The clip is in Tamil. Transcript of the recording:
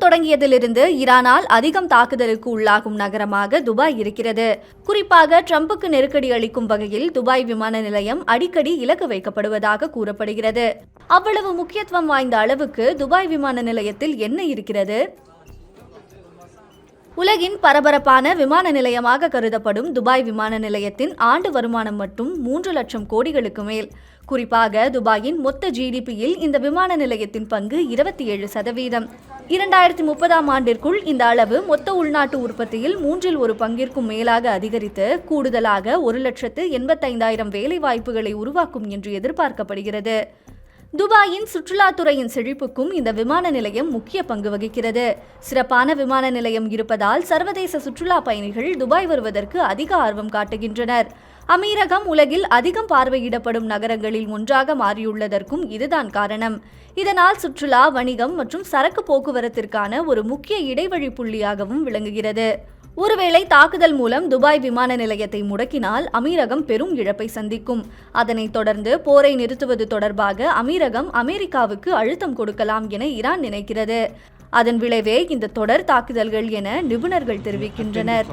தொடங்கியதிலிருந்து ஈரானால் அதிகம் தாக்குதலுக்கு உள்ளாகும் நகரமாக துபாய் இருக்கிறது. குறிப்பாக ட்ரம்புக்கு நெருக்கடி அளிக்கும் வகையில் துபாய் விமான நிலையம் அடிக்கடி இலக்கு வைக்கப்படுவதாக கூறப்படுகிறது. அவ்வளவு முக்கியத்துவம் வாய்ந்த அளவுக்கு துபாய் விமான நிலையத்தில் என்ன இருக்கிறது? உலகின் பரபரப்பான விமான நிலையமாக கருதப்படும் துபாய் விமான நிலையத்தின் ஆண்டு வருமானம் மட்டும் 3 லட்சம் கோடிகளுக்கு மேல். குறிப்பாக துபாயின் மொத்த ஜிடிபியில் இந்த விமான நிலையத்தின் பங்கு 27%. 2030ஆம் ஆண்டிற்குள் இந்த அளவு மொத்த உள்நாட்டு உற்பத்தியில் 1/3 பங்கிற்கும் மேலாக அதிகரித்து கூடுதலாக 1,85,000 வேலை வாய்ப்புகளை உருவாக்கும் என்று எதிர்பார்க்கப்படுகிறது. துபாயின் சுற்றுலாத்துறையின் செழிப்புக்கும் இந்த விமான நிலையம் முக்கிய பங்கு வகிக்கிறது. சிறப்பான விமான நிலையம் இருப்பதால் சர்வதேச சுற்றுலா பயணிகள் துபாய் வருவதற்கு அதிக ஆர்வம் காட்டுகின்றனர். அமீரகம் உலகில் அதிகம் பார்வையிடப்படும் நகரங்களில் ஒன்றாக மாறியுள்ளதற்கும் இதுதான் காரணம். இதனால் சுற்றுலா, வணிகம் மற்றும் சரக்கு போக்குவரத்திற்கான ஒரு முக்கிய இடைவழி புள்ளியாகவும் விளங்குகிறது. ஒருவேளை தாக்குதல் மூலம் துபாய் விமான நிலையத்தை முடக்கினால் அமீரகம் பெரும் இழப்பை சந்திக்கும். அதனைத் தொடர்ந்து போரை நிறுத்துவது தொடர்பாக அமீரகம் அமெரிக்காவுக்கு அழுத்தம் கொடுக்கலாம் என ஈரான் நினைக்கிறது. அதன் விளைவே இந்த தொடர் தாக்குதல்கள் என நிபுணர்கள் தெரிவிக்கின்றனர்.